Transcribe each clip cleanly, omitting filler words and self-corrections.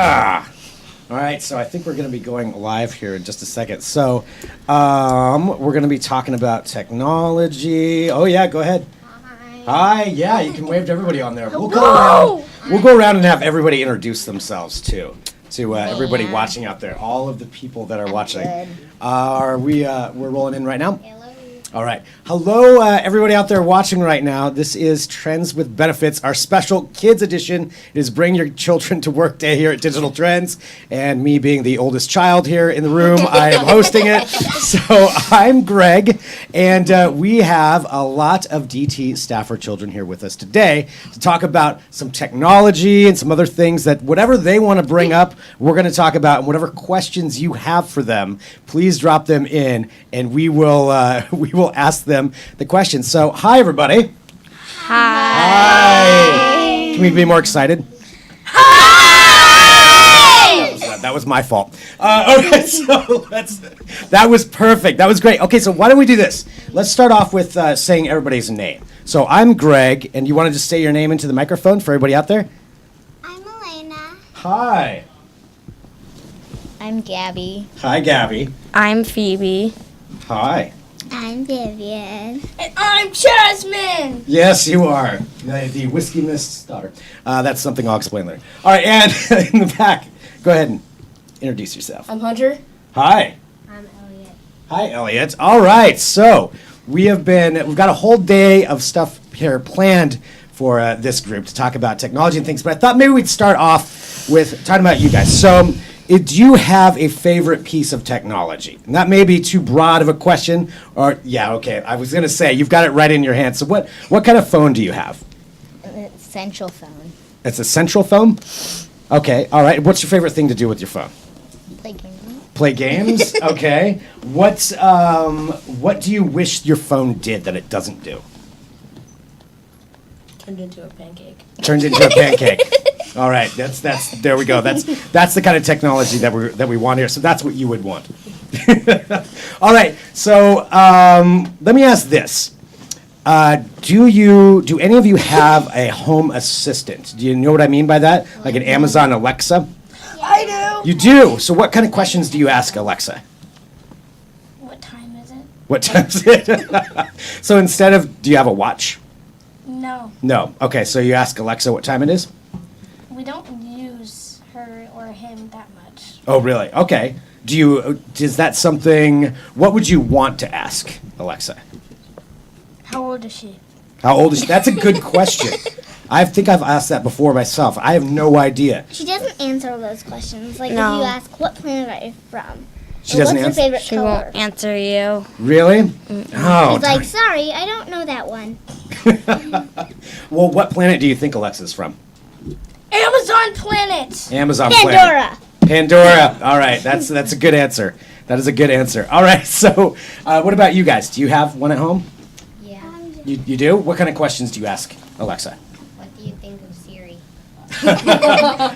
All right, so I think we're going to be going live here in just a second. So we're going to be talking about technology. Oh, yeah, go ahead. Hi, yeah, you can wave to everybody on there. We'll go around and have everybody introduce themselves, too, to everybody watching out there, all of the people that are watching. We're rolling in right now? All right. Hello, everybody out there watching right now. This is Trends with Benefits, our special kids edition. It is Bring Your Children to Work Day here at Digital Trends. And me being the oldest child here in the room, I am hosting it. So I'm Greg, and we have a lot of DT staffer children here with us today to talk about some technology and some other things that whatever they want to bring up, we're going to talk about. And whatever questions you have for them, please drop them in, and we will ask them the questions. So, hi, everybody. Hi. Can we be more excited? Hi. That was my fault. Okay, so that was perfect. That was great. Okay, so why don't we do this? Let's start off with saying everybody's name. So, I'm Greg, and you want to just say your name into the microphone for everybody out there? I'm Elena. Hi. I'm Gabby. Hi, Gabby. I'm Phoebe. Hi. I'm Vivian. And I'm Jasmine. Yes, you are. The Whiskey Mist's daughter. That's something I'll explain later. All right, and in the back, go ahead and introduce yourself. I'm Hunter. Hi. I'm Elliot. Hi, Elliot. All right, so we've got a whole day of stuff here planned for this group to talk about technology and things, but I thought maybe we'd start off with talking about you guys. So, do you have a favorite piece of technology? And that may be too broad of a question, or, yeah, okay, I was going to say, you've got it right in your hand. So what kind of phone do you have? Central phone. It's a central phone? Okay, all right. What's your favorite thing to do with your phone? Play games. Play games? Okay. What do you wish your phone did that it doesn't do? Turned into a pancake. Turned into a pancake. All right, that's there we go. That's the kind of technology that we want here. So that's what you would want. All right. So let me ask this: do any of you have a home assistant? Do you know what I mean by that? Like an Amazon Alexa? I do. You do. So what kind of questions do you ask Alexa? What time is it? What time is it? So instead of, do you have a watch? No. No. Okay. So you ask Alexa what time it is. We don't use her or him that much. Oh, really? Okay. Is that something, what would you want to ask Alexa? How old is she? How old is she? That's a good question. I think I've asked that before myself. I have no idea. She doesn't answer those questions. Like No. if you ask, what planet are you from? She Or doesn't what's answer? your favorite She color? won't answer you. Really? Oh, She's like, sorry, I don't know that one. well, what planet do you think Alexa's from? Amazon planet. Amazon Pandora. planet. Pandora. All right, that's a good answer. That is a good answer. All right, so what about you guys? Do you have one at home? Yeah. You do? What kind of questions do you ask Alexa? What do you think of Siri?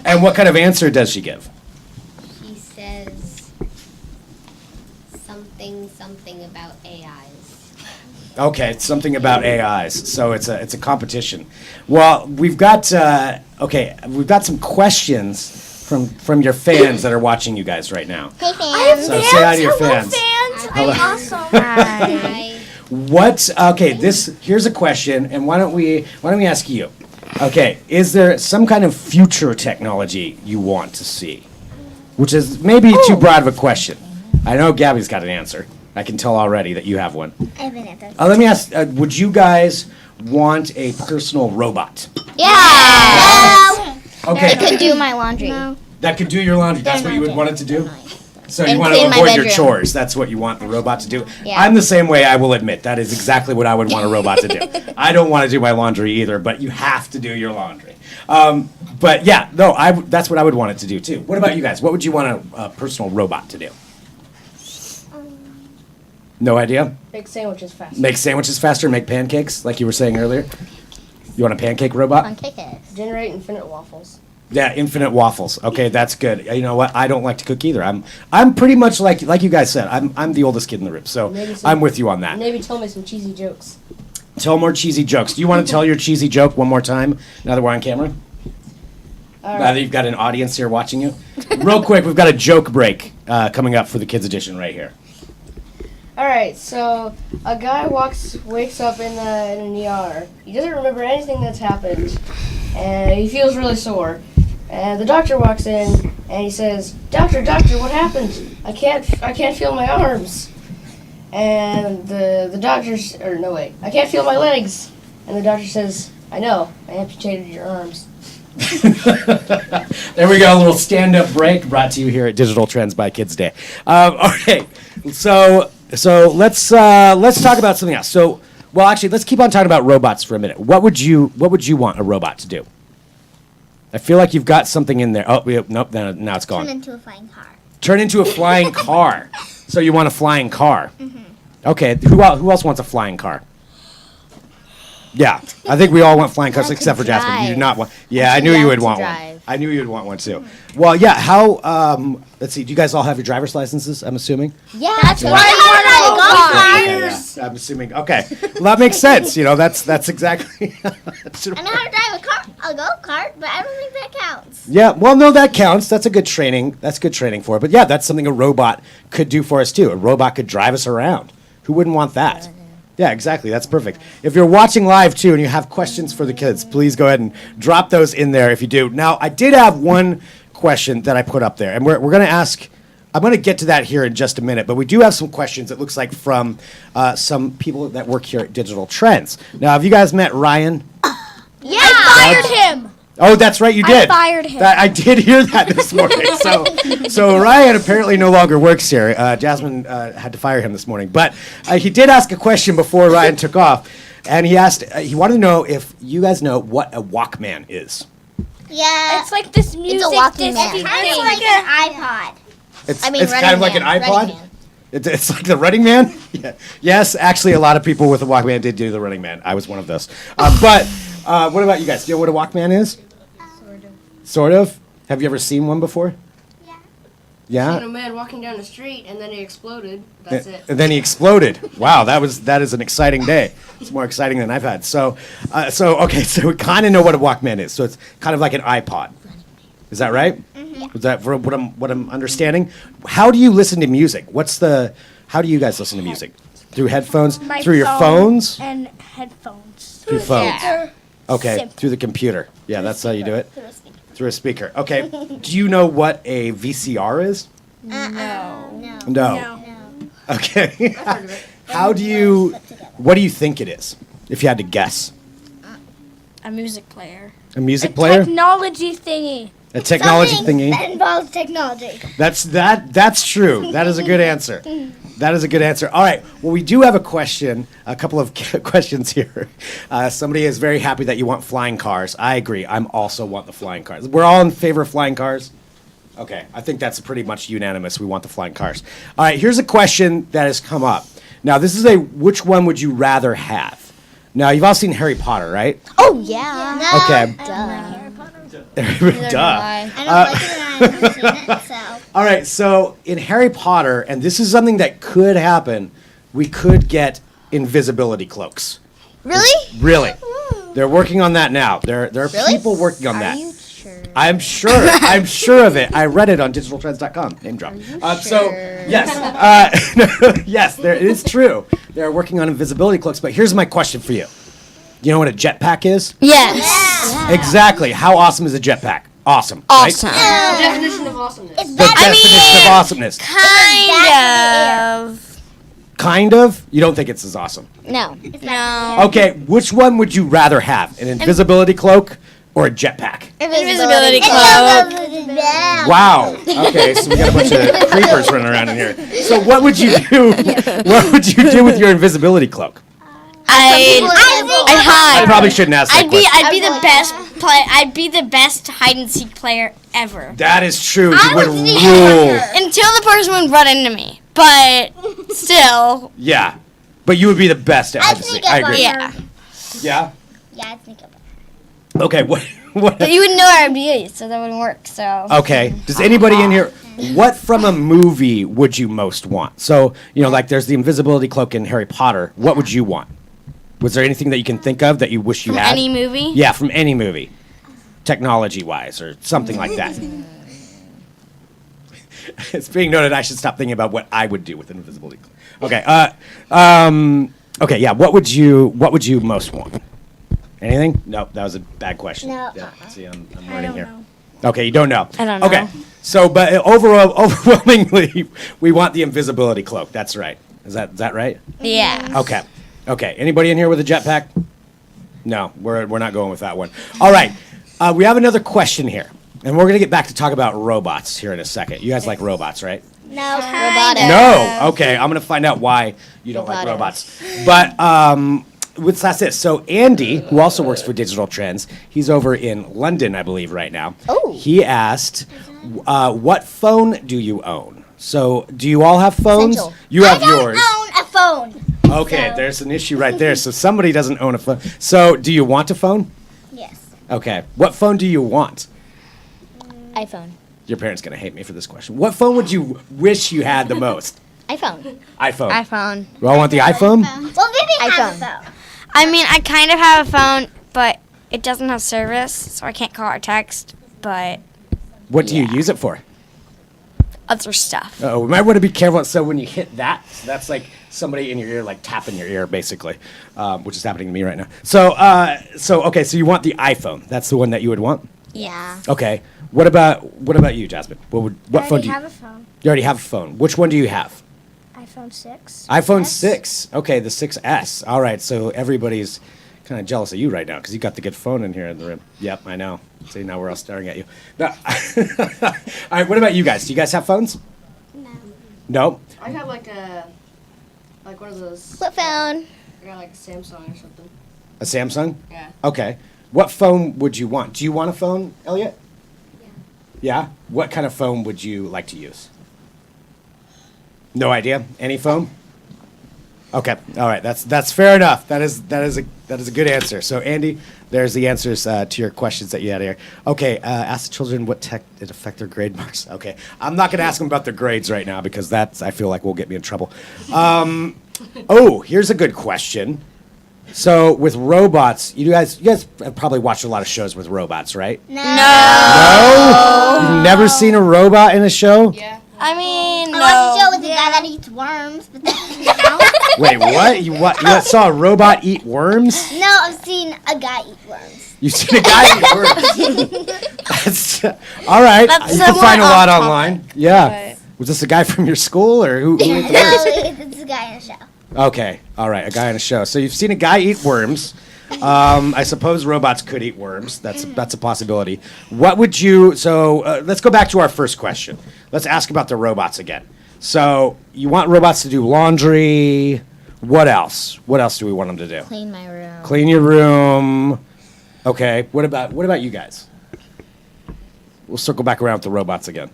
And what kind of answer does she give? She says something about AIs. Okay, it's something about AIs. So it's a competition. Well, we've got some questions from your fans that are watching you guys right now. Hey, I have fans. So fans. say hi to your Hello, fans. fans. Hello. I'm awesome. Hi. Here's a question, and why don't we ask you? Okay, is there some kind of future technology you want to see? Which is maybe too broad of a question. I know Gabby's got an answer. I can tell already that you have one. I have an answer. Let me ask, would you guys want a personal robot? Yeah. Okay, It could do my laundry. that could do your laundry. That's what you would want it to do? So you And want to clean my avoid your bedroom. chores. That's what you want the robot to do. Yeah. I'm the same way, I will admit. That is exactly what I would want a robot to do. I don't want to do my laundry either, but you have to do your laundry. But yeah, no, that's what I would want it to do too. What about you guys? What would you want a personal robot to do? No idea? Make sandwiches fast. Make sandwiches faster, make pancakes, like you were saying earlier? You want a pancake robot? Pancakes. Generate infinite waffles. Yeah, infinite waffles. Okay, that's good. You know what? I don't like to cook either. I'm pretty much like you guys said. I'm the oldest kid in the room, so Maybe some- I'm with you on that. Maybe tell me some cheesy jokes. Tell more cheesy jokes. Do you want to tell your cheesy joke one more time now that we're on camera? Now that you've got an audience here watching you. Real quick, we've got a joke break coming up for the Kids Edition right here. All right, so a guy wakes up in an ER. He doesn't remember anything that's happened, and he feels really sore. And the doctor walks in, and he says, "Doctor, what happened? I can't feel my arms." And the doctor's, or no wait, "I can't feel my legs." And the doctor says, "I know, I amputated your arms." There we go, a little stand-up break brought to you here at Digital Trends by Kids Day. Okay, so let's talk about something else. So, well, actually, let's keep on talking about robots for a minute. What would you want a robot to do? I feel like you've got something in there. Oh, nope, now it's gone. Turn into a flying car. Turn into a flying car. So you want a flying car? Mm-hmm. Okay, who else wants a flying car? Yeah, I think we all want flying cars except for Jasmine. You do not want. Yeah, I knew you would want one. I knew you would want one too. Well, yeah. How? Let's see. Do you guys all have your driver's licenses? I'm assuming. Yeah, That's why why I want a golf cart. Okay, yeah, I'm assuming. Okay, well, that makes sense. You know, that's exactly. I know how to drive a golf cart, but I don't think that counts. Yeah, well, no, that counts. That's a good training. That's good training for it. But yeah, that's something a robot could do for us too. A robot could drive us around. Who wouldn't want that? Yeah, exactly. That's perfect. If you're watching live too and you have questions for the kids, please go ahead and drop those in there if you do. Now, I did have one question that I put up there, and we're going to ask. I'm going to get to that here in just a minute, but we do have some questions. It looks like from some people that work here at Digital Trends. Now, have you guys met Ryan? Yeah, I fired him. Oh, that's right, you did. I fired him. I did hear that this morning. So Ryan apparently no longer works here. Jasmine had to fire him this morning, but he did ask a question before Ryan took off, and he asked. He wanted to know if you guys know what a Walkman is. Yeah. It's like this music. It's a walking disc man. thing. Kind of like an iPod. It's Running kind of like an Man, iPod. Running Man. It's like the Running Man. Yeah. Yes, actually, a lot of people with a Walkman did do the Running Man. I was one of those. But what about you guys? Do you know what a Walkman is? Sort of. Have you ever seen one before? Yeah. Seen a man walking down the street, and then he exploded. That's it. And then he exploded. Wow, that is an exciting day. It's more exciting than I've had. So okay, so we kind of know what a Walkman is. So it's kind of like an iPod. Is that right? Mm-hmm. Is that for what I'm understanding? How do you listen to music? How do you guys listen to music? Through headphones? My Through your phone phones? and headphones. Through phones. Yeah. Okay, Simple. through the computer. Yeah, that's how you do it. Through a speaker. Okay. Do you know what a VCR is? No. No. Okay. Heard of it. What do you think it is? If you had to guess. A music player. A music player? Technology thingy. A technology Something thingy? that involves technology. That's true. That is a good answer. That is a good answer. All right. Well, we do have a couple of questions here. Somebody is very happy that you want flying cars. I agree. I'm also want the flying cars. We're all in favor of flying cars? Okay. I think that's pretty much unanimous. We want the flying cars. All right. Here's a question that has come up. Now, this is which one would you rather have? Now, you've all seen Harry Potter, right? Oh, yeah. Okay. Duh. Duh. I don't like it and I haven't seen it, so. All right, so in Harry Potter, and this is something that could happen, we could get invisibility cloaks. Really? Really. They're working on that now. There are Really? people working on that. Are you sure? I'm sure. I'm sure of it. I read it on digitaltrends.com. Name drop. So, yes. Yes, it is true. They're working on invisibility cloaks, but here's my question for you. You know what a jetpack is? Yes. Exactly. How awesome is a jetpack? Awesome. Awesome. Right? The definition of awesomeness. It's The better. definition of awesomeness. Kind of. Kind of? You don't think it's as awesome? No. No. Okay, which one would you rather have? An invisibility cloak or a jetpack? Invisibility Wow. Wow. Okay, so we got a bunch of creepers running around in here. So what would you do? What would you do with your invisibility cloak? I'd I hide. probably shouldn't ask that question. I'd be the best I'd be the best hide and seek player ever. That is true. You would rule. Until the person would run into me. But still. Yeah. But you would be the best at hide and sneak seek. I up on agree. her. Yeah. Yeah? Yeah, I think about Okay, what But you wouldn't know where I'd be, so that wouldn't work. So. Okay. Does anybody in here, what from a movie would you most want? So, like there's the invisibility cloak in Harry Potter. What would you want? Was there anything that you can think of that you wish you From had? any movie? Yeah, from any movie. technology-wise, or something like that. It's being noted I should stop thinking about what I would do with an invisibility cloak. Okay. Okay. Yeah. What would you most want? Anything? No, that was a bad question. No. Yeah. See, I'm I learning don't here. know. Okay, you don't know. I don't know. Okay. So, but overwhelmingly, we want the invisibility cloak. That's right. Is that right? Yeah. Okay. Okay. Anybody in here with a jetpack? No, we're not going with that one. All right. We have another question here, and we're gonna get back to talk about robots here in a second. You guys like robots, right? No. Robotic. No. Okay. I'm gonna find out why you don't like robots. But that's it. So Andy, who also works for Digital Trends, he's over in London, I believe, right now. Oh. He asked, "What phone do you own?" So, do you all have phones? Essential. You have I don't yours. own a phone. Okay, So- there's an issue right there. So somebody doesn't own a phone. So, do you want a phone? Yes. Okay. What phone do you want? iPhone. Your parents gonna hate me for this question. What phone would you wish you had the most? iPhone. iPhone. iPhone. You all want the iPhone? Well, maybe have a phone. I mean, I kind of have a phone, but it doesn't have service, so I can't call or text. But What do you use it for? other stuff. Oh, we might want to be careful. So when you hit that, that's like somebody in your ear, like tapping your ear, basically, which is happening to me right now. So, okay, so you want the iPhone? That's the one that you would want? Yeah. Okay. What about you, Jasmine? What phone do you? have a phone. You already have a phone. Which one do you have? iPhone 6. iPhone S. 6. Okay, the 6S. All right, so everybody's kind of jealous of you right now because you got the good phone in here in the room. Yep, I know. See, now we're all staring at you. No. All right, what about you guys? Do you guys have phones? No. No? I have like one of those. Flip phone. I got like a Samsung or something. A Samsung? Yeah. Okay. What phone would you want? Do you want a phone, Elliot? Yeah? What kind of phone would you like to use? No idea? Any phone? Okay. All right. That's fair enough. That is a good answer. So Andy, there's the answers to your questions that you had here. Okay. Ask the children what tech did affect their grade marks. Okay. I'm not going to ask them about their grades right now because I feel like will get me in trouble. Oh, here's a good question. So with robots, you guys have probably watched a lot of shows with robots, right? No. No? You've never seen a robot in a show? Yeah. I mean, I watched a show with the guy that eats worms, but that doesn't count. Wait, what? You saw a robot eat worms? No, I've seen a guy eat worms. You've seen a guy eat worms? That's, all right. That's You can somewhat find a lot off topic, online. Yeah. Was this a guy from your school or who ate the No, worms? it's a guy in a show. Okay. All right. A guy on a show. So you've seen a guy eat worms. I suppose robots could eat worms. That's a possibility. What would you? So let's go back to our first question. Let's ask about the robots again. So you want robots to do laundry? What else? What else do we want them to do? Clean my room. Clean your room. Okay. What about you guys? We'll circle back around with the robots again.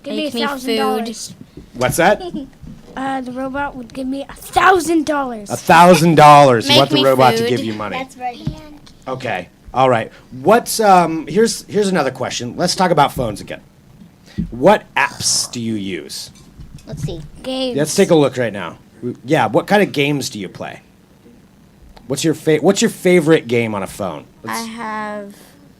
Give me Make me $1,000. What's that? The robot would give me $1,000. $1,000. You Make want the me robot to food. give you money. That's right. Okay. All right. What's here's another question. Let's talk about phones again. What apps do you use? Let's see. Games. Let's take a look right now. Yeah, what kind of games do you play? What's your favorite game on a phone? I have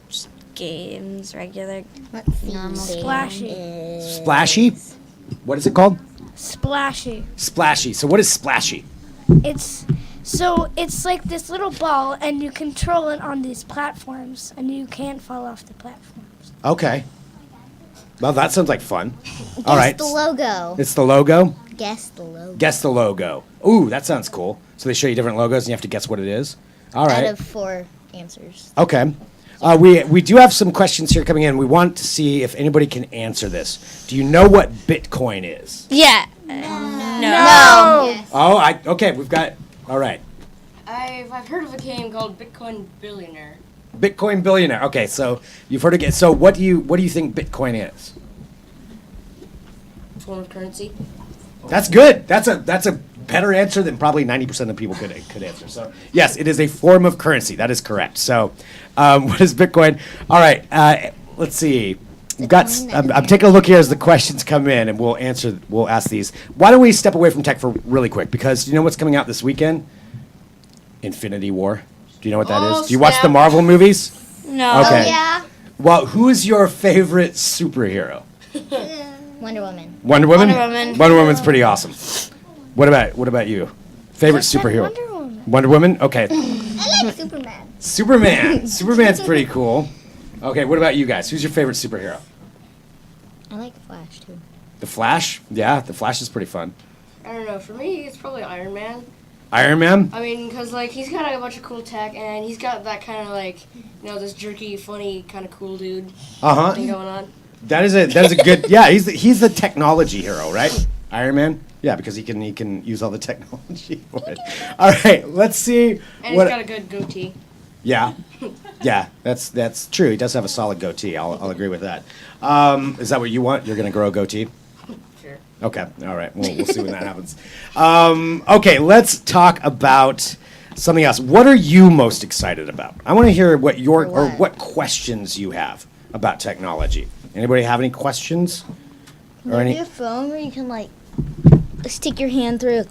just games, regular. Let's see. Normal Splashy. Splashy? What is it called? Splashy. Splashy. So what is Splashy? It's like this little ball, and you control it on these platforms, and you can't fall off the platforms. Okay. Well, that sounds like fun. All right. Guess the logo. It's the logo? Guess the logo. Guess the logo. Ooh, that sounds cool. So they show you different logos and you have to guess what it is. All right. Out of 4 answers. Okay. We do have some questions here coming in. We want to see if anybody can answer this. Do you know what Bitcoin is? Yeah. No. Okay, we've got, all right. I've heard of a game called Bitcoin Billionaire. Bitcoin billionaire. Okay, so you've heard of it. So what do you think Bitcoin is? Form of currency. That's good. That's a better answer than probably 90% of people could answer. So yes, it is a form of currency. That is correct. So what is Bitcoin? All right. Let's see. We've got. I'm taking a look here as the questions come in, and we'll ask these. Why don't we step away from tech for really quick? Because you know what's coming out this weekend? Infinity War. Do you know what that is? Do you watch the snap. Marvel movies? No. Okay. Oh, yeah. Well, who is your favorite superhero? Wonder Woman. Wonder Woman. Wonder Woman. Wonder Woman's pretty awesome. What about you? Favorite superhero? Wonder Woman. Wonder Woman. Okay. I like Superman. Superman. Superman's pretty cool. Okay. What about you guys? Who's your favorite superhero? I like Flash too. The Flash. Yeah, the Flash is pretty fun. I don't know. For me, it's probably Iron Man. Iron Man. I mean, because, like, he's got a bunch of cool tech, and he's got that kind of, like, this jerky, funny, kind of cool dude thing going on. That is a good. Yeah, he's the technology hero, right? Iron Man. Yeah, because he can use all the technology for it. All right, let's see. And he's got a good goatee. Yeah, yeah, that's true. He does have a solid goatee. I'll agree with that. Is that what you want? You're gonna grow a goatee? Sure. Okay, all right. We'll see when that happens. Okay, let's talk about something else. What are you most excited about? I want to hear what what questions you have about technology. Anybody have any questions? Or Maybe any? a phone where you can like stick your hand through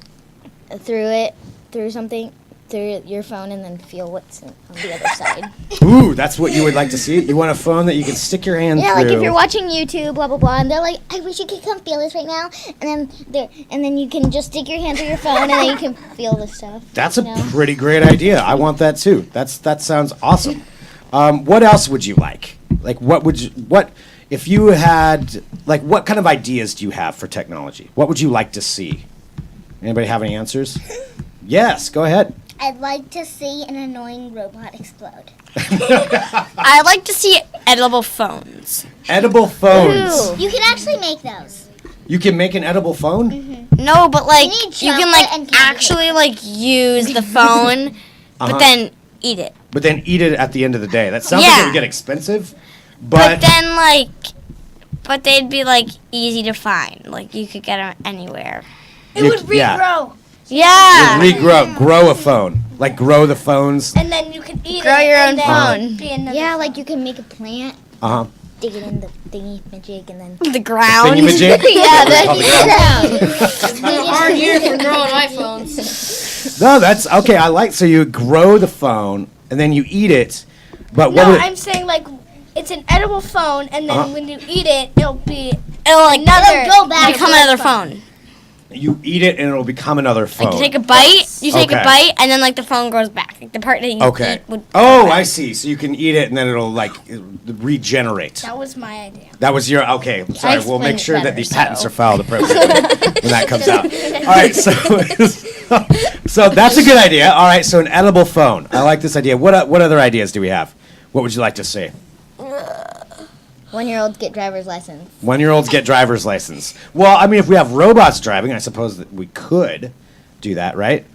something through your phone and then feel what's on the other side. Ooh, that's what you would like to see. You want a phone that you can stick your hand Yeah, through. like if you're watching YouTube, blah blah blah, and they're like, "I wish you could come feel this right now," and then you can just stick your hand through your phone and then you can feel the stuff. That's a you know? pretty great idea. I want that too. That sounds awesome. What else would you like? Like, what if you had, like, what kind of ideas do you have for technology? What would you like to see? Anybody have any answers? Yes, go ahead. I'd like to see an annoying robot explode. I'd like to see edible phones. Edible phones. You can actually make those. You can make an edible phone? No, but like You need you can chocolate like and candy. actually like use the phone, Uh-huh. but then eat it. But then eat it at the end of the day. That sounds like it Yeah. would get expensive. But then but they'd be like easy to find. Like you could get them anywhere. It You- would regrow. yeah. Yeah. Grow a phone. Like grow the phones. And then you can eat Grow it. your and own then phone. be another Yeah, phone. like you can make a plant, Uh-huh. dig it in the thingy majig, and then. The ground. Thingy-majig? Yeah, It's been a hard year for growing iPhones. No, that's okay. I like, so you grow the phone and then you eat it. But what No, would I'm saying like it's an edible phone, and then Uh-huh. when you eat it, it'll be It'll like another. It'll go back. become another phone. you eat it and it'll become another phone? Like you take a bite, Okay. and then like the phone grows back. Like the part that you Okay. eat would. Oh, I see. So you can eat it and then it'll like regenerate. That was my idea. That was your okay. Sorry, we'll explained make it sure that better, the patents so. are filed appropriately when that comes out. All right, so that's a good idea. All right, so an edible phone. I like this idea. What other ideas do we have? What would you like to see? 1-year-olds get driver's license. 1-year-olds get driver's license. Well, I mean, if we have robots driving, I suppose that we could do that, right?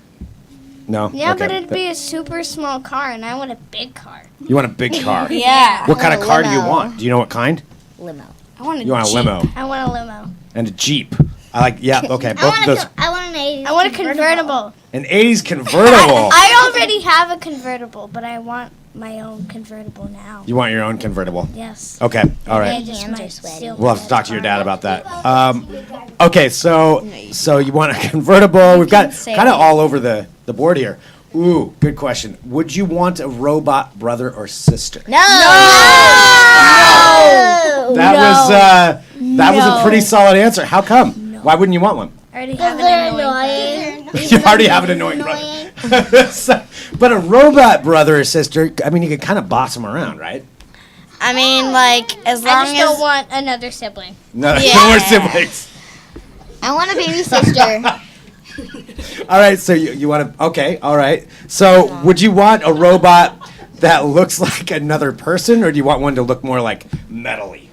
No. Yeah, Okay. but it'd be a super small car, and I want a big car. You want a big car? Yeah. What kind of I want a car do you limo. want? Do you know what kind? Limo. I want a You want a Jeep. limo I want a limo. and a Jeep. I like. Yeah. Okay. I Both want of those. I want an 80s I want a convertible. An 80s convertible. I already have a convertible, but I want my own convertible now. You want your own convertible? Yes. Okay. All I right. just Hands might are sweaty. steal We'll have to my talk to your car. dad about that. Okay. So you want a convertible? We've got say kind of it. all over the board here. Ooh, good question. Would you want a robot brother or sister? No. That was a pretty solid answer. How come? Why wouldn't you want one? I already have They're an annoying brother. annoying. You already have an annoying brother. But a robot brother or sister, I mean, you could kind of boss them around, right? I mean, like as long I just don't as want another sibling. No, no Yeah. more siblings. I want a baby sister. All right, so you want to, okay, all right. So would you want a robot that looks like another person, or do you want one to look more like metally?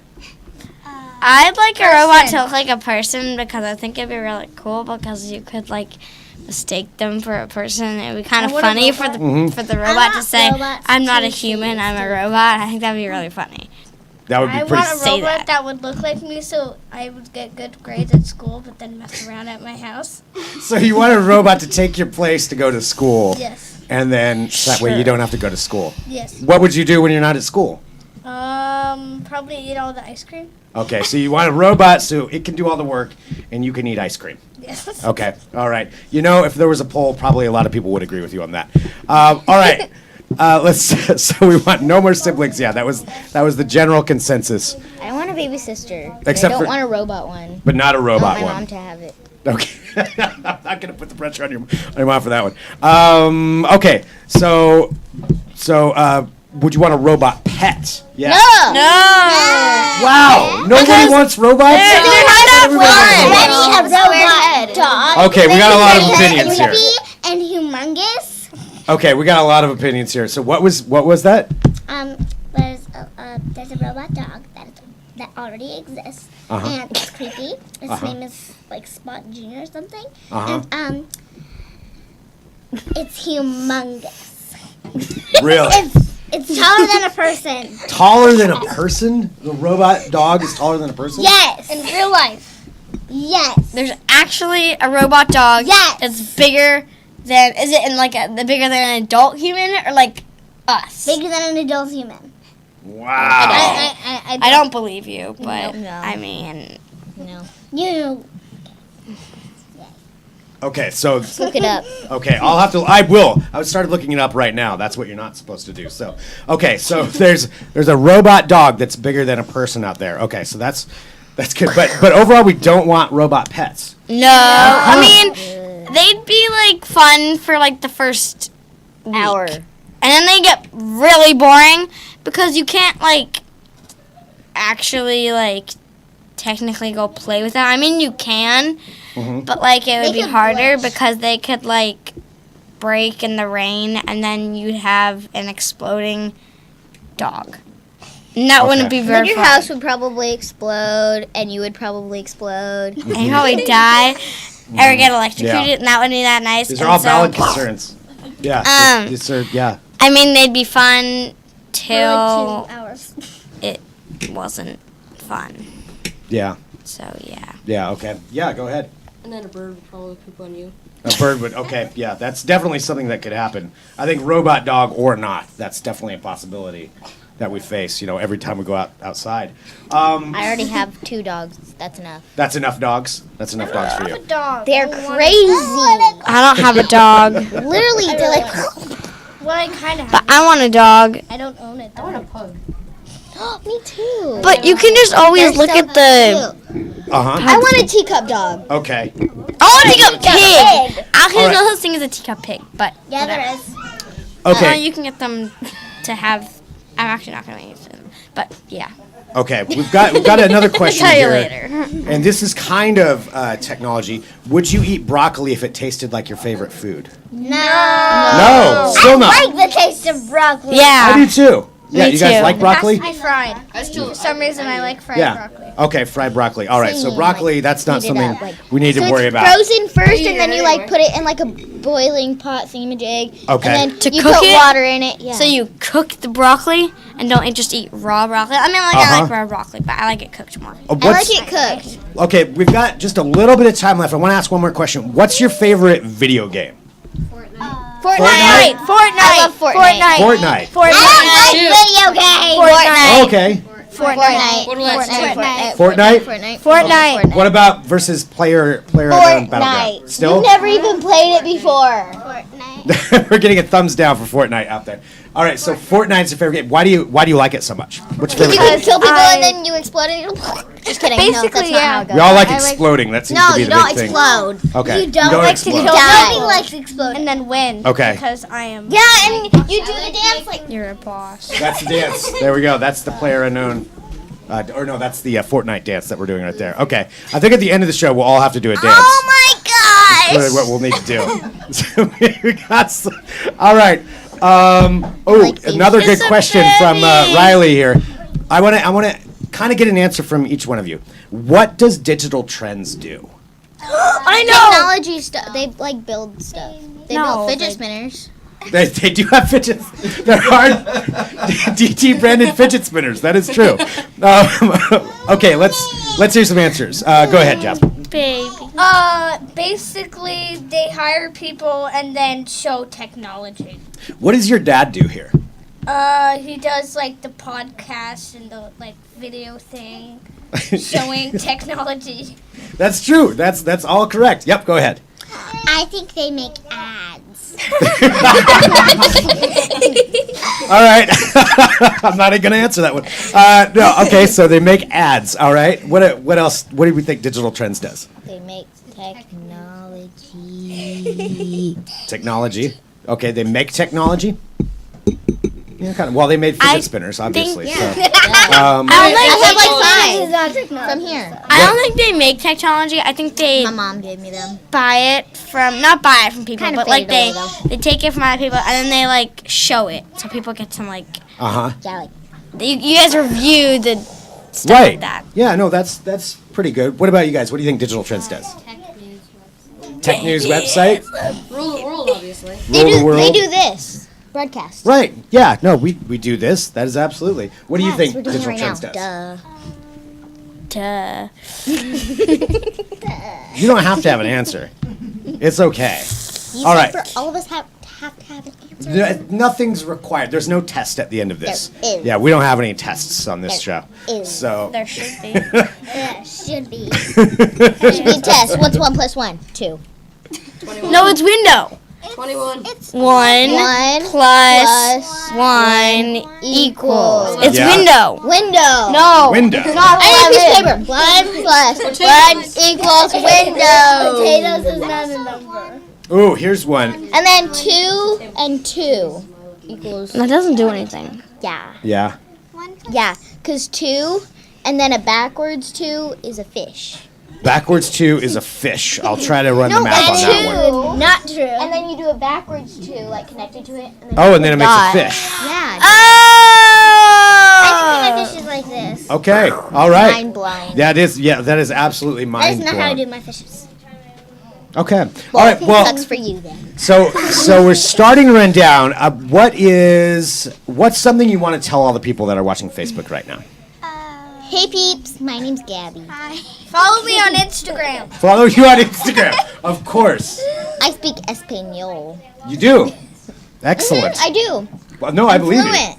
I'd like a robot to look like a person because I think it'd be really cool because you could like mistake them for a person. It'd be kind of want a funny for Mhm. the robot to want say, robots "I'm not a to human. I'm a robot." I think that'd be really funny. That would be I pretty. want a say robot that. that would look like me so I would get good grades at school, but then mess around at my house. So you want a robot to take your place to go to school, Yes. and then that way you don't have to go to school. Yes. What would you do when you're not at school? Probably eat all the ice cream. Okay, so you want a robot so it can do all the work, and you can eat ice cream. Yes. Okay, all right. You know, if there was a poll, probably a lot of people would agree with you on that. All right. So we want no more siblings. Yeah, that was the general consensus. I want a baby sister. Except I for- don't want a robot one. But not a I robot want my one. mom to have it. Okay. I'm not gonna put the pressure on your mom for that one. Okay. So, would you want a robot pet? Yeah. No. Wow. Nobody wants robots. They're not Everybody wants Ready, robots. a robot dog. Okay, we got a lot of opinions here. And humongous. Okay, we got a lot of opinions here. So what was that? There's a robot dog that already exists, Uh-huh. and it's creepy. Its Uh-huh. name is like Spot Junior or something. Uh-huh. And it's humongous. Really? It's taller than a person. Taller than a person? The robot dog is taller than a person? Yes. In real life. Yes. There's actually a robot dog Yes. that's bigger than. Is it in like the bigger than an adult human or like us? Bigger than an adult human. Wow. I don't believe you, but No. I mean, No. You. Okay, so Look it up. okay, I will. I started looking it up right now. That's what you're not supposed to do. So, okay, so there's a robot dog that's bigger than a person out there. Okay, so that's good. But overall we don't want robot pets. no. I mean, they'd be like fun for like the first Hour. and then they get really boring because you can't like actually like technically go play with them. I mean, you can, but like it would They be could harder glitch. because they could like break in the rain, and then you'd have an exploding dog. And that wouldn't Okay. be very Then your fun. house would probably explode, and you would probably explode. And you probably die or get electrocuted, and that wouldn't be that nice. These And are all so, valid concerns. Yeah. These are, yeah. I mean, they'd be fun till 2 hours. it wasn't fun. Yeah. So yeah. Yeah, okay. Yeah, go ahead. And then a bird would probably poop on you. A bird would, okay, yeah, that's definitely something that could happen. I think robot dog or not, that's definitely a possibility that we face, every time we go outside. I already have 2 dogs. That's enough. That's enough dogs? That's enough dogs for you. Dog. They're crazy. I don't have a dog, Literally, they're like. Well, I kind of but have. I want a dog. I don't own it. I want a pug. Me too. But you can just always look at the. Uh-huh. I want a teacup dog. Okay. I want a teacup pig. Actually, All right. there's no such thing as a teacup pig, but Yeah, whatever. there is. Okay. You can get them to have. I'm actually not going to use them, but yeah. Okay. We've got another question Tell you here. later. And this is kind of technology. Would you eat broccoli if it tasted like your favorite food? No. No, still not. I like the taste of broccoli. I Yeah. do too. Yeah, Me you guys too. like broccoli? I fried. For some reason, I like fried Yeah. broccoli. Okay, fried broccoli. All right, so Same, broccoli, that's not heat it something up, like- we need to So worry it's about. frozen first, You and then eat it you like anyway. put it in like a boiling pot thingamajig. Okay. And then To you cook put it? water in it. Yeah. So you cook the broccoli and don't just eat raw broccoli. I mean, like I Uh-huh. like raw broccoli, but I like it cooked more. I like it cooked. Okay, we've got just a little bit of time left. I want to ask one more question. What's your favorite video game? Fortnite. Fortnite. I love Fortnite. Fortnite. I don't like video games. Okay. Fortnite. What do I say? Fortnite? Fortnite. What about versus player Battleground? Fortnite. Still? You've never even played it before. Fortnite. We're getting a thumbs down for Fortnite out there. All right, so Fortnite's your favorite game. Why do you like it so much? What's your You favorite can game? kill people and then you explode and you Just kidding. No, that's Basically, not yeah. how it goes. We all like I exploding. That seems No, to be you the don't big thing. explode. Okay. You don't like like explode. to kill. Die. Nobody likes exploding. And then win. Okay. Because I am. Yeah, and you do the dance like. You're a boss. That's the dance. There we go. That's the player unknown. Or no, that's the Fortnite dance that we're doing right there. Okay. I think at the end of the show, we'll all have to do a dance. Oh my gosh! Really what we'll need to do. So we got all right. Another good question from Riley here. I want to kind of get an answer from each one of you. What does digital trends do? I know. Technology stuff. They like build stuff. They No, build fidget they- spinners. They do have fidgets. They're hard DT branded fidget spinners. That is true. Okay, let's hear some answers. Go ahead, Jeff. Baby. Basically, they hire people and then show technology. What does your dad do here? He does like the podcast and the like video thing showing technology. That's true. That's all correct. Yep. Go ahead. I think they make ads. All right. I'm not even going to answer that one. No, okay, so they make ads, all right? What else? What do we think Digital Trends does? They make technology. Technology. Okay, they make technology? Yeah, kind of. Well, they made fidget spinners, obviously. think- So. I don't think From here. I don't think they make technology. I think they My mom gave me them. buy it from not buy it from people, Kinda but like faded away, they take it from other people and then they like show it so people get to like Uh-huh. Yeah, like you guys review the stuff Right. like that. Yeah, no, that's pretty good. What about you guys? What do you think Digital Trends does? Tech news website? Rule the world, obviously. Rule the world? they do this. Broadcast. Right. Yeah, no, we do this. That is absolutely. What do you think We're doing it Digital right Trends now. does? Duh. You don't have to have an answer. It's okay. You All said right. For all of us have to have an answer. Nothing's required. There's no test at the end of this. There is. Yeah, we don't have any tests on this show. Is. So. There should be. Yeah, should be. Should be test. What's 1 + 1? 2. 21. No, it's window. 21. One 1 plus one equals. It's Yeah. window. window. No. Window. I need a piece of paper. 1 plus 1 equals window. Potatoes is not a number. Ooh, here's one. And then 2 and 2 equals. That doesn't do anything. Yeah. Yeah. Yeah. Because 2 and then a backwards 2 is a fish. Backwards 2 is a fish. I'll try to run the math on that one. Not true. And then you do a backwards 2, like connected to it. And then Oh, and then it makes a Dot. fish. yeah. Oh! I think my fish is like this. Okay. All right. Mind blowing. That is absolutely That mind is not how to blowing. do my fishes. Okay. All Well, right. Well, sucks for you then. so we're starting to run down. What's something you want to tell all the people that are watching Facebook right now? Hey peeps, my name's Gabby. Follow me on Instagram. Follow you on Instagram, of course. I speak Espanol. You do. Excellent. I do. Well, no, I believe you. Fluent.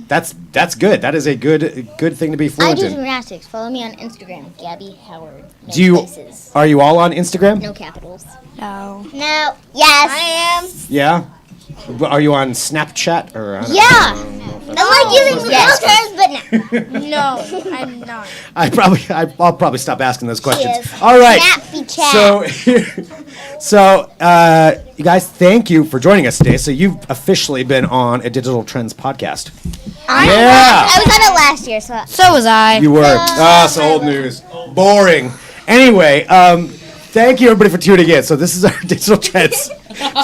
That's good. That is a good thing to be I fluent do in. gymnastics. Follow me on Instagram, Gabby Howard. No Do you? spaces. Are you all on Instagram? No capitals. No. No. Yes. I am. Yeah. Are you on Snapchat or? Yeah. I like using filters, but no. No, I'm not. I'll probably stop asking those questions. is. All right. Snappy chat. So, you guys, thank you for joining us today. So you've officially been on a Digital Trends podcast. Yeah. I was on it last year, so So was I. You were. So old news. Boring. Anyway, thank you everybody for tuning in. So this is our Digital Trends.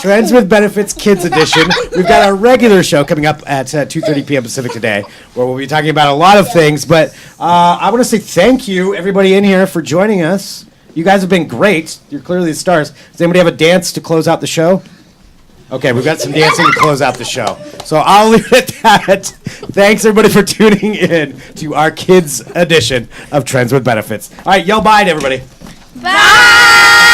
Trends with Benefits Kids Edition. We've got our regular show coming up at 2:30 p.m. Pacific today, where we'll be talking about a lot of things. But I want to say thank you, everybody in here, for joining us. You guys have been great. You're clearly the stars. Does anybody have a dance to close out the show? Okay, we've got some dancing to close out the show. So I'll leave it at that. Thanks, everybody, for tuning in to our kids' edition of Trends with Benefits. All right, yell bye to everybody. Bye.